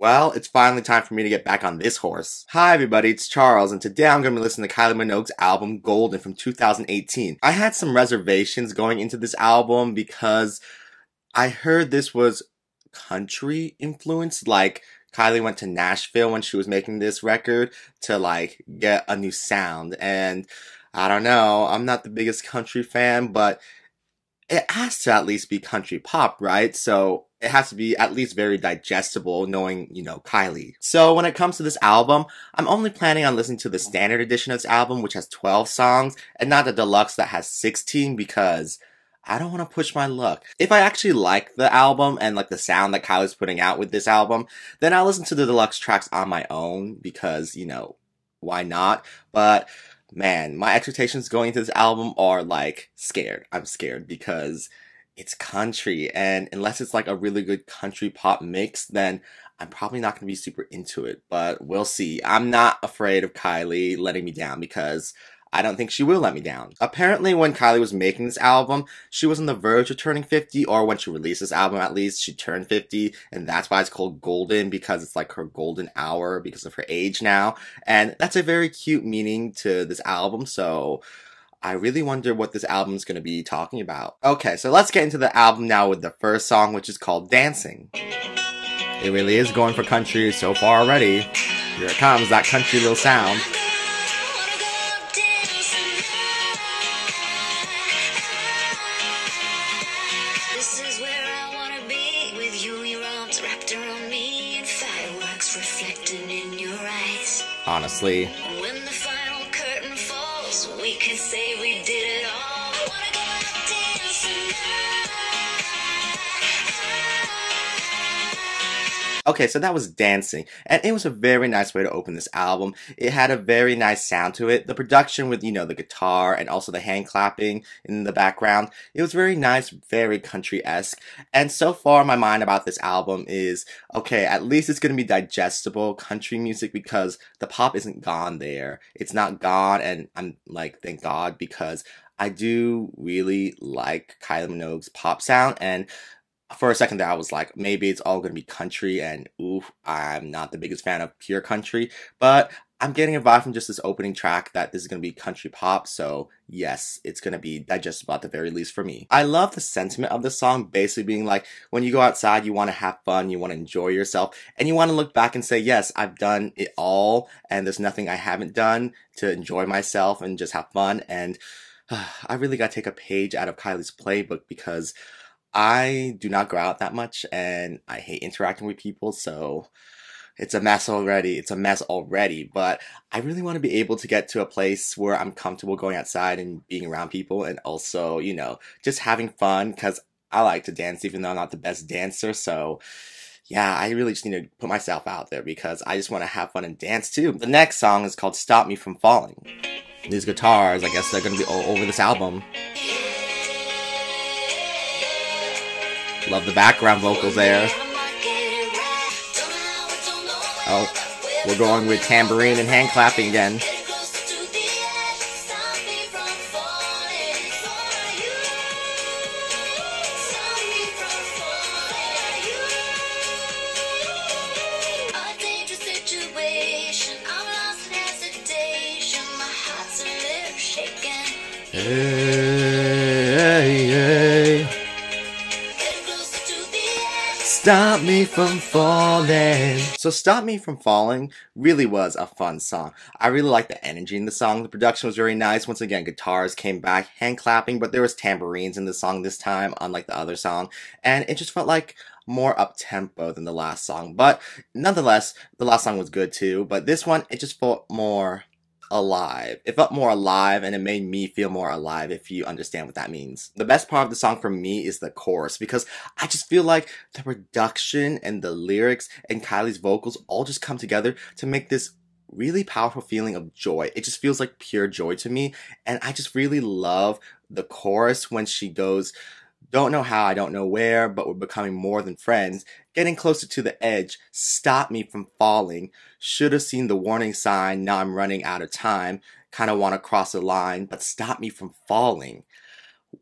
Well, it's finally time for me to get back on this horse. Hi everybody, it's Charles, and today I'm going to be listening to Kylie Minogue's album Golden from 2018. I had some reservations going into this album because I heard this was country influenced, like Kylie went to Nashville when she was making this record to like get a new sound, and I don't know, I'm not the biggest country fan, but it has to at least be country pop, right? So it has to be at least very digestible knowing, Kylie. So when it comes to this album, I'm only planning on listening to the standard edition of this album, which has 12 songs, and not the deluxe that has 16 because I don't want to push my luck. If I actually like the album and like the sound that Kylie's putting out with this album, then I'll listen to the deluxe tracks on my own because, why not? But man, my expectations going into this album are like scared. I'm scared because it's country, and unless it's like a really good country pop mix, then I'm probably not going to be super into it, but we'll see. I'm not afraid of Kylie letting me down because I don't think she will let me down. Apparently, when Kylie was making this album, she was on the verge of turning 50, or when she released this album at least, she turned 50, and that's why it's called Golden, because it's like her golden hour because of her age now, and that's a very cute meaning to this album, so I really wonder what this album is going to be talking about. Okay, so let's get into the album now with the first song, which is called Dancing. It really is going for country so far already. Here it comes, that country little sound. This is where I wanna be with you, your arms wrapped around me, and fireworks reflecting in your eyes. Honestly. When the final curtain falls, we can say we did it all. I wanna go out dancing now. Okay, so that was Dancing, and it was a very nice way to open this album. It had a very nice sound to it. The production with, the guitar and also the hand clapping in the background, it was very nice, very country-esque. And so far, my mind about this album is, okay, at least it's going to be digestible country music because the pop isn't gone there. It's not gone, and I'm like, thank God, because I do really like Kylie Minogue's pop sound, and for a second there, I was like, maybe it's all going to be country, and oof, I'm not the biggest fan of pure country, but I'm getting a vibe from just this opening track that this is going to be country pop, so yes, it's going to be digestible at the very least for me. I love the sentiment of the song, basically being like, when you go outside, you want to have fun, you want to enjoy yourself, and you want to look back and say, yes, I've done it all, and there's nothing I haven't done to enjoy myself and just have fun, and I really got to take a page out of Kylie's playbook because I do not go out that much, and I hate interacting with people, so it's a mess already. It's a mess already, but I really want to be able to get to a place where I'm comfortable going outside and being around people, and also, just having fun, because I like to dance even though I'm not the best dancer, so yeah, I really just need to put myself out there because I just want to have fun and dance too. The next song is called Stop Me From Falling. These guitars, I guess they're going to be all over this album. Love the background vocals there. Oh, we're going with tambourine and hand clapping again. Stop Me From Falling. So Stop Me From Falling really was a fun song. I really liked the energy in the song. The production was very nice. Once again, guitars came back, hand clapping, but there was tambourines in the song this time, unlike the other song. And it just felt like more up-tempo than the last song. But nonetheless, the last song was good too. But this one, it just felt more alive. It felt more alive, and it made me feel more alive, if you understand what that means. The best part of the song for me is the chorus, because I just feel like the production and the lyrics and Kylie's vocals all just come together to make this really powerful feeling of joy. It just feels like pure joy to me, and I just really love the chorus when she goes, "Don't know how, I don't know where, but we're becoming more than friends. Getting closer to the edge, stop me from falling. Should have seen the warning sign, now I'm running out of time. Kind of want to cross the line, but stop me from falling."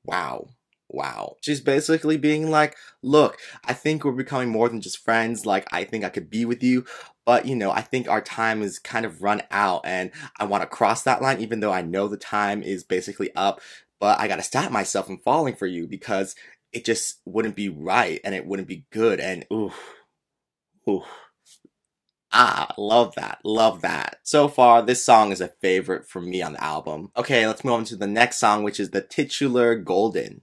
Wow. Wow. She's basically being like, look, I think we're becoming more than just friends. Like, I think I could be with you, but I think our time is kind of run out and I want to cross that line even though I know the time is basically up, but I got to stop myself from falling for you because it just wouldn't be right and it wouldn't be good. And ooh, ooh. Ah, love that. Love that. So far, this song is a favorite for me on the album. Okay, let's move on to the next song, which is the titular Golden.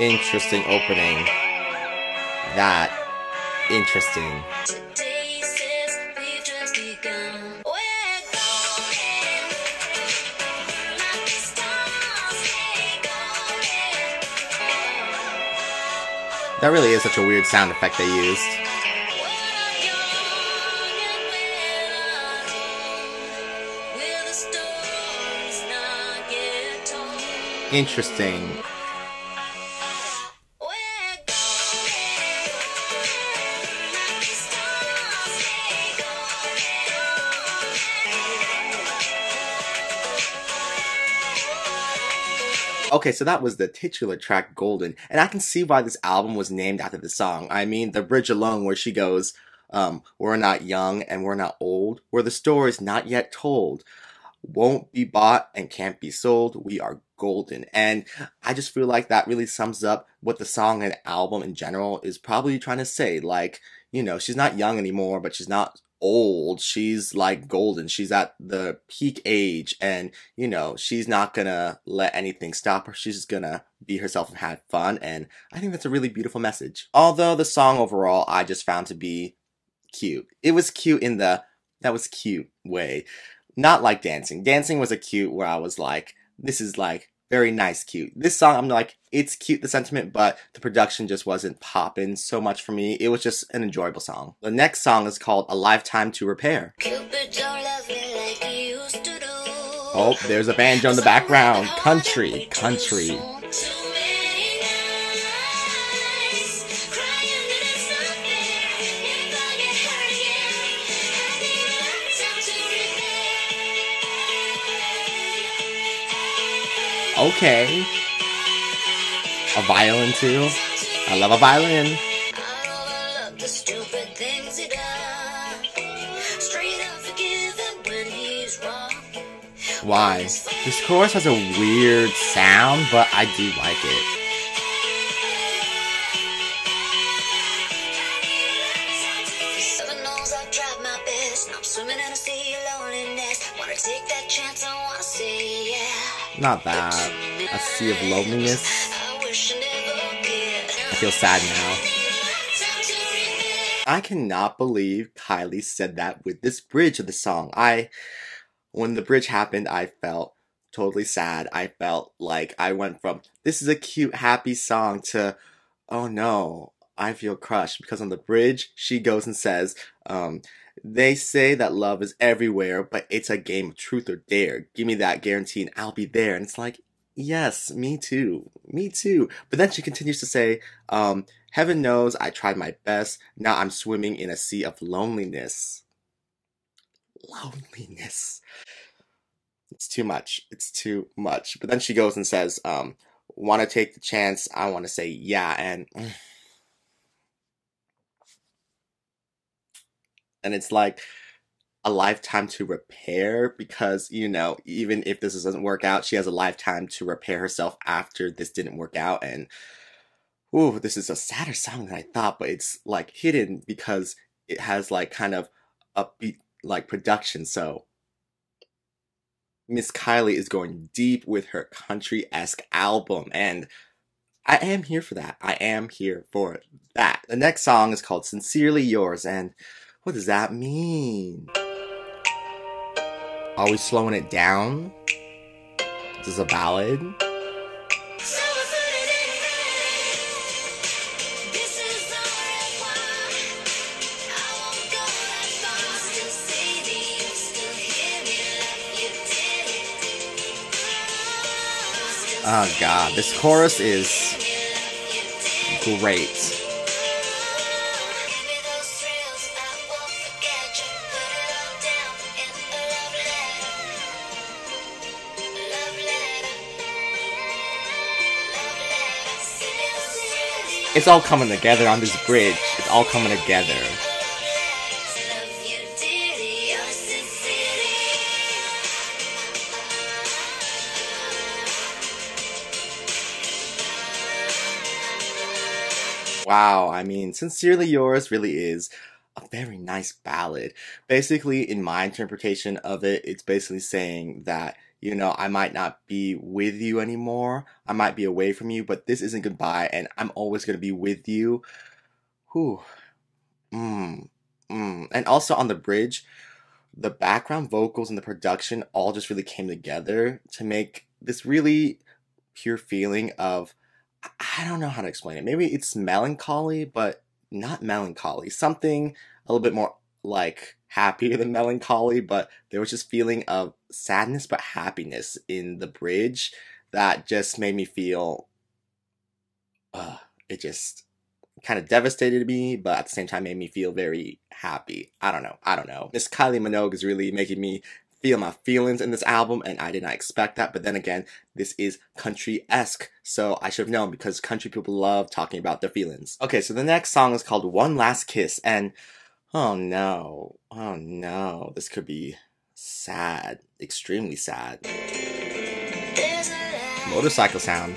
Interesting opening. That interesting. Today says we've just begun. We're golden. Like the stars, hey, golden. That really is such a weird sound effect they used. We're young and we're old. We're the stories not yet told. Interesting. Okay, so that was the titular track, Golden, and I can see why this album was named after the song. I mean, the bridge alone where she goes, we're not young and we're not old, where the story's not yet told, won't be bought and can't be sold, we are golden. And I just feel like that really sums up what the song and album in general is probably trying to say. Like, she's not young anymore, but she's not old. She's like golden. She's at the peak age, and she's not gonna let anything stop her. She's just gonna be herself and have fun, and I think that's a really beautiful message. Although the song overall I just found to be cute. It was cute in the that was cute way. Not like dancing. Dancing was a cute where I was like, this is like very nice cute. This song, I'm like, it's cute, the sentiment, but the production just wasn't popping so much for me. It was just an enjoyable song. The next song is called A Lifetime to Repair. Cupid don't love me like he used to do. Oh, there's a banjo in the background. Country, country. Okay. A violin too. I love a violin. Why? This chorus has a weird sound, but I do like it. Not that. A sea of loneliness. I feel sad now. I cannot believe Kylie said that with this bridge of the song. When the bridge happened, I felt totally sad. I felt like I went from, this is a cute, happy song to, oh no, I feel crushed. Because on the bridge, she goes and says, they say that love is everywhere, but it's a game of truth or dare. Give me that guarantee and I'll be there. And it's like, yes, me too. Me too. But then she continues to say, heaven knows I tried my best. Now I'm swimming in a sea of loneliness. Loneliness. It's too much. It's too much. But then she goes and says, want to take the chance? I want to say yeah. And it's like a lifetime to repair because, even if this doesn't work out, she has a lifetime to repair herself after this didn't work out. And, ooh, this is a sadder song than I thought, but it's like hidden because it has like kind of upbeat like production. So Miss Kylie is going deep with her country-esque album, and I am here for that. I am here for that. The next song is called Sincerely Yours, and what does that mean? Are we slowing it down? Is this a ballad? Oh god, this chorus is great. It's all coming together on this bridge. It's all coming together. Wow, I mean, Sincerely Yours really is a very nice ballad. Basically, in my interpretation of it, it's basically saying that, you know, I might not be with you anymore. I might be away from you, but this isn't goodbye, and I'm always going to be with you. Whew. And also on the bridge, the background vocals and the production all just really came together to make this really pure feeling of, I don't know how to explain it. Maybe it's melancholy, but not melancholy. Something a little bit more like happier than melancholy, but there was just feeling of sadness but happiness in the bridge that just made me feel, it just kind of devastated me, but at the same time made me feel very happy. I don't know. Miss Kylie Minogue is really making me feel my feelings in this album, and I did not expect that. But then again, this is country-esque, so I should have known because country people love talking about their feelings. Okay, so the next song is called One Last Kiss, and oh no, this could be sad, extremely sad. Motorcycle sound.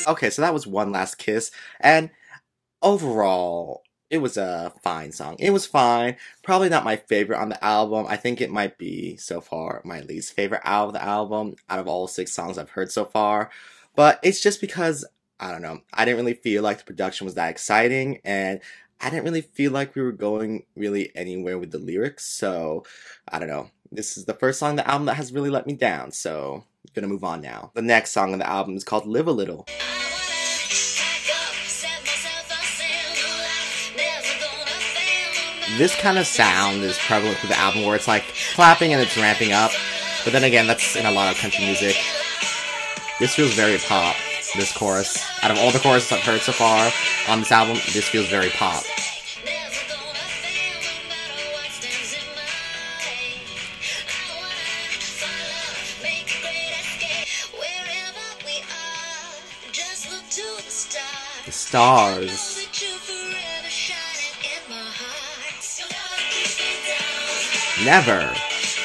Okay, so that was One Last Kiss, and overall, it was a fine song. It was fine. Probably not my favorite on the album. I think it might be, so far, my least favorite out of the album, out of all 6 songs I've heard so far. But it's just because, I don't know, I didn't really feel like the production was that exciting, and I didn't really feel like we were going really anywhere with the lyrics, so, I don't know. This is the first song on the album that has really let me down, so I'm gonna move on now. The next song on the album is called Live a Little. This kind of sound is prevalent through the album where it's like clapping and it's ramping up. But then again, that's in a lot of country music. This feels very pop, this chorus. Out of all the choruses I've heard so far on this album, this feels very pop. The stars. Never.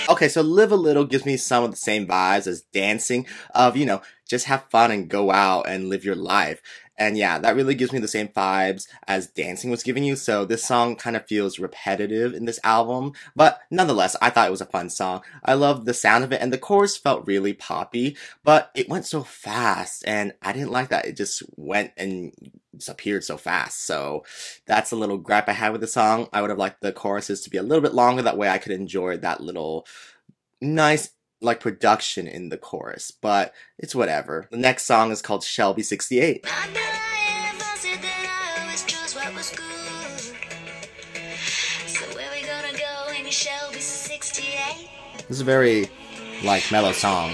Okay, so Live a Little gives me some of the same vibes as Dancing, of, you know, just have fun and go out and live your life. And yeah, that really gives me the same vibes as Dancing was giving you, so this song kind of feels repetitive in this album, but nonetheless, I thought it was a fun song. I loved the sound of it, and the chorus felt really poppy, but it went so fast, and I didn't like that. It just went and disappeared so fast, so that's a little gripe I had with the song. I would have liked the choruses to be a little bit longer, that way I could enjoy that little nice like production in the chorus, but it's whatever. The next song is called Shelby 68. This is a very like mellow song.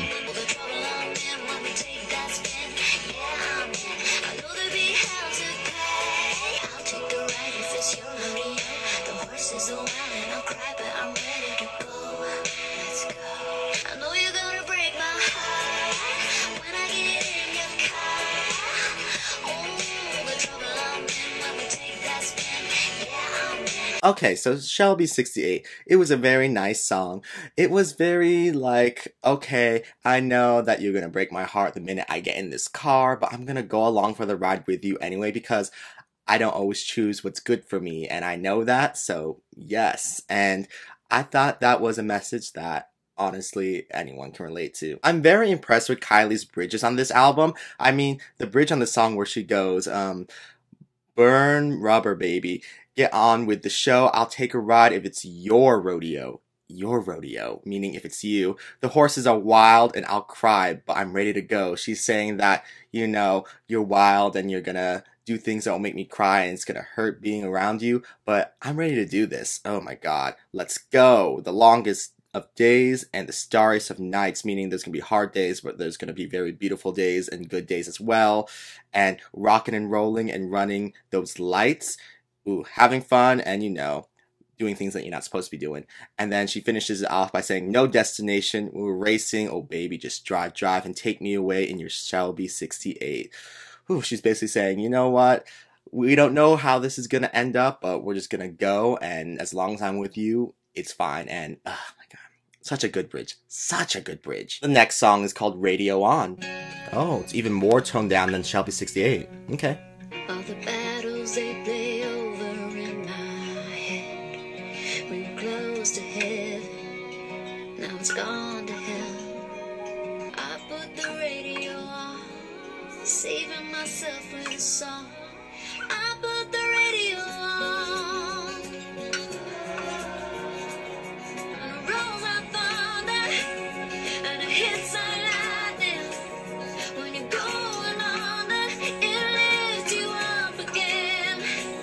Okay, so Shelby 68. It was a very nice song. It was very like, okay, I know that you're gonna break my heart the minute I get in this car, but I'm gonna go along for the ride with you anyway because I don't always choose what's good for me, and I know that, so yes. And I thought that was a message that honestly anyone can relate to. I'm very impressed with Kylie's bridges on this album. I mean, the bridge on the song where she goes, Burn rubber, baby. Get on with the show. I'll take a ride if it's your rodeo. Your rodeo, meaning if it's you. The horses are wild and I'll cry, but I'm ready to go. She's saying that, you know, you're wild and you're gonna do things that will make me cry and it's gonna hurt being around you, but I'm ready to do this. Oh my God, let's go. The longest of days and the starriest of nights, meaning there's gonna be hard days, but there's gonna be very beautiful days and good days as well. And rocking and rolling and running those lights. Ooh, having fun and, you know, doing things that you're not supposed to be doing. And then she finishes it off by saying, no destination, we're racing, oh baby, just drive, drive, and take me away in your Shelby 68. Ooh, she's basically saying, you know what, we don't know how this is going to end up, but we're just going to go, and as long as I'm with you, it's fine. And, oh my God, such a good bridge. Such a good bridge. The next song is called Radio On. Oh, it's even more toned down than Shelby 68. Okay. All the battles they play over in my head. When you're close to heaven, now it's gone to hell. I put the radio on, saving myself with a song. I put the radio on. And it rolls like thunder, and it hits like lightning. When you're going under, it lifts you up again.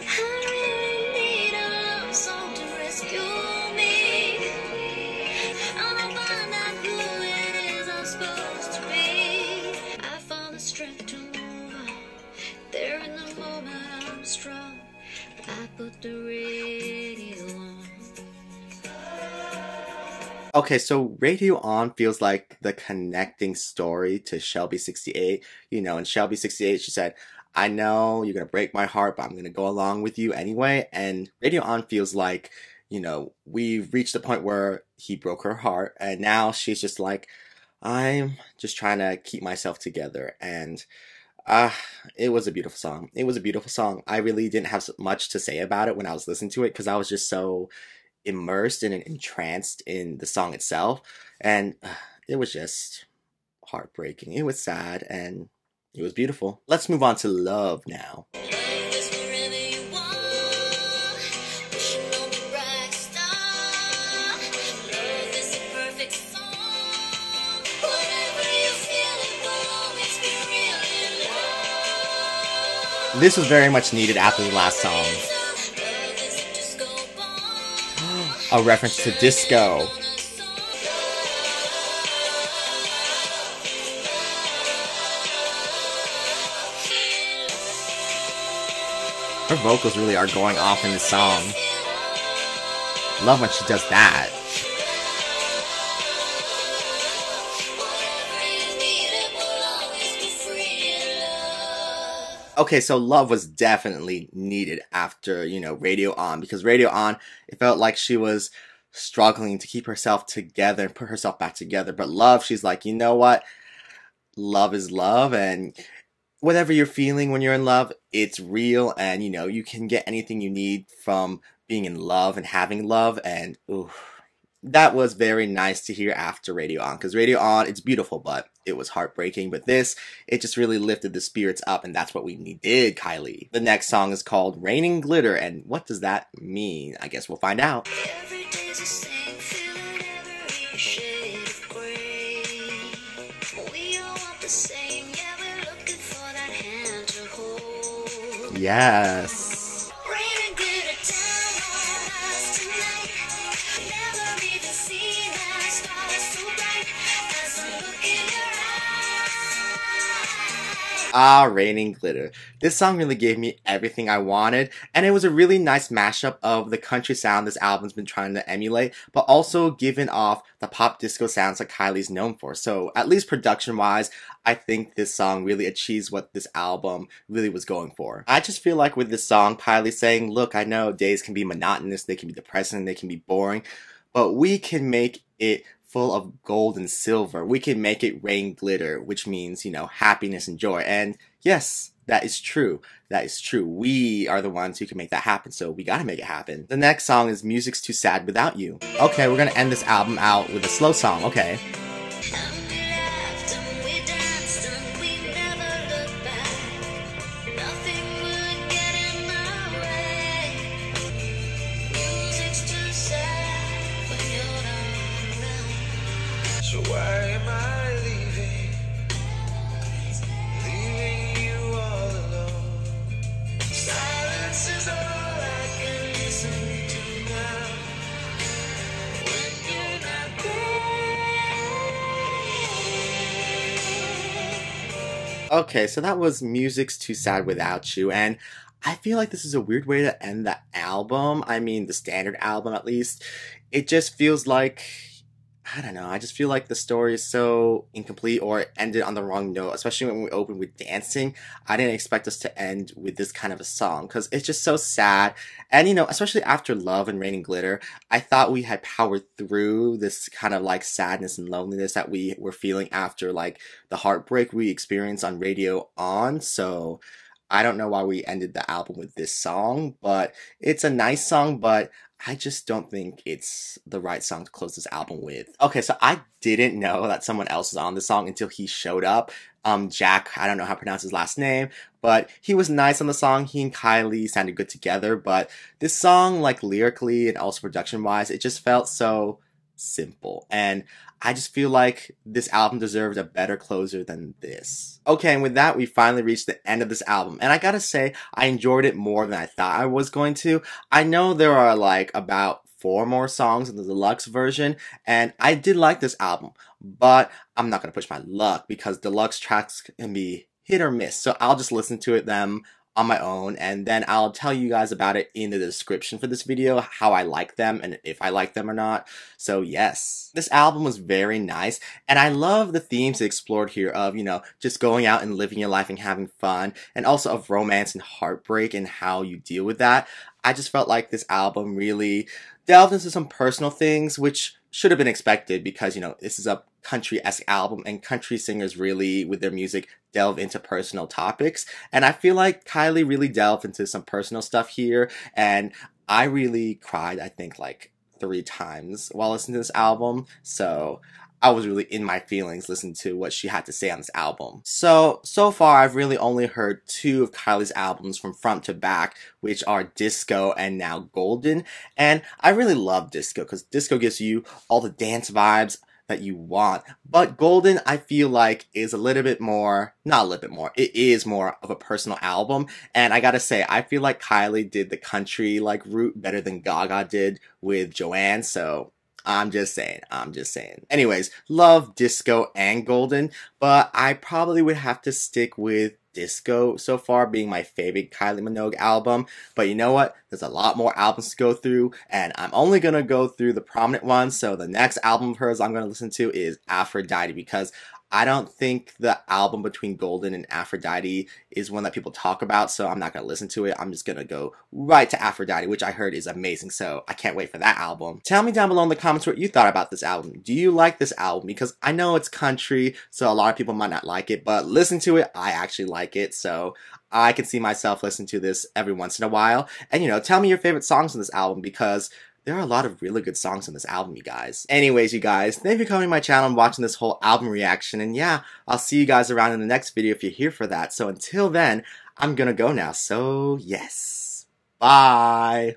I really need a love song to rescue me. I'm gonna find out who it is I'm supposed to be. I found the strength to move on. There in the moment I'm strong. I put the radio on. Okay, so Radio On feels like the connecting story to Shelby 68. You know, in Shelby 68, she said, I know you're going to break my heart, but I'm going to go along with you anyway. And Radio On feels like, you know, we've reached the point where he broke her heart. And now she's just like, I'm just trying to keep myself together. And it was a beautiful song. It was a beautiful song. I really didn't have much to say about it when I was listening to it because I was just so immersed and entranced in the song itself, and it was just heartbreaking. It was sad and it was beautiful. Let's move on to Love now. This was very much needed after the last song. A reference to disco. Her vocals really are going off in this song. Love when she does that. Okay, so Love was definitely needed after, you know, Radio On, because Radio On, it felt like she was struggling to keep herself together and put herself back together. But Love, she's like, you know what? Love is love, and whatever you're feeling when you're in love, it's real, and, you know, you can get anything you need from being in love and having love, and ooh, that was very nice to hear after Radio On, because Radio On, it's beautiful, but it was heartbreaking. But this, it just really lifted the spirits up, and that's what we needed, Kylie. The next song is called Raining Glitter, and what does that mean? I guess we'll find out. Every day's the same, feeling every shade of gray. We all want the same, yeah, we're looking for that hand to hold. Yes. Raining glitter down on us tonight. Never even seen that star so bright as I look in your eyes. Ah, Raining Glitter. This song really gave me everything I wanted, and it was a really nice mashup of the country sound this album's been trying to emulate, but also giving off the pop disco sounds that Kylie's known for. So, at least production-wise, I think this song really achieves what this album really was going for. I just feel like with this song, Kylie's saying, look, I know days can be monotonous, they can be depressing, they can be boring, but we can make it full of gold and silver. We can make it rain glitter, which means, you know, happiness and joy. And yes, that is true. That is true. We are the ones who can make that happen, so we gotta make it happen. The next song is Music's Too Sad Without You. Okay, we're gonna end this album out with a slow song, okay. And we laughed and we danced and we never looked back. Nothing would get in the Okay, so that was Music's Too Sad Without You, and I feel like this is a weird way to end the album. I mean, the standard album at least. It just feels like, I don't know, I just feel like the story is so incomplete or it ended on the wrong note, especially when we opened with dancing. I didn't expect us to end with this kind of a song because it's just so sad. And you know, especially after Love and Rain and Glitter, I thought we had powered through this kind of like sadness and loneliness that we were feeling after like the heartbreak we experienced on Radio On. So I don't know why we ended the album with this song, but it's a nice song, but I just don't think it's the right song to close this album with. Okay, so I didn't know that someone else was on the song until he showed up. Jack, I don't know how to pronounce his last name, but he was nice on the song. He and Kylie sounded good together, but this song, like lyrically and also production-wise, it just felt so simple. And I just feel like this album deserved a better closer than this. Okay, and with that, we finally reached the end of this album. And I gotta say, I enjoyed it more than I thought I was going to. I know there are like about 4 more songs in the deluxe version, and I did like this album, but I'm not gonna push my luck because deluxe tracks can be hit or miss. So I'll just listen to them on my own, and then I'll tell you guys about it in the description for this video, how I like them and if I like them or not. So yes, this album was very nice, and I love the themes it explored here of, you know, just going out and living your life and having fun, and also of romance and heartbreak and how you deal with that. I just felt like this album really delved into some personal things, which should have been expected because, you know, this is a country-esque album and country singers really, with their music, delve into personal topics. And I feel like Kylie really delved into some personal stuff here, and I really cried, I think, like 3 times while listening to this album. So I was really in my feelings listening to what she had to say on this album. So far I've really only heard 2 of Kylie's albums from front to back, which are Disco and now Golden. And I really love Disco because Disco gives you all the dance vibes that you want. But Golden, I feel like, is a little bit more, not a little bit more, it is more of a personal album. And I gotta say, I feel like Kylie did the country like route better than Gaga did with Joanne, so I'm just saying. Anyways, love Disco and Golden, but I probably would have to stick with Disco so far being my favorite Kylie Minogue album. But you know what? There's a lot more albums to go through, and I'm only gonna go through the prominent ones. So the next album of hers I'm gonna listen to is Aphrodite, because I don't think the album between Golden and Aphrodite is one that people talk about, so I'm not going to listen to it. I'm just going to go right to Aphrodite, which I heard is amazing, so I can't wait for that album. Tell me down below in the comments what you thought about this album. Do you like this album? Because I know it's country, so a lot of people might not like it, but listen to it, I actually like it, so I can see myself listening to this every once in a while. And, you know, tell me your favorite songs on this album, because there are a lot of really good songs on this album, you guys. Anyways, you guys, thank you for coming to my channel and watching this whole album reaction. And yeah, I'll see you guys around in the next video if you're here for that. So until then, I'm gonna go now. So yes, bye.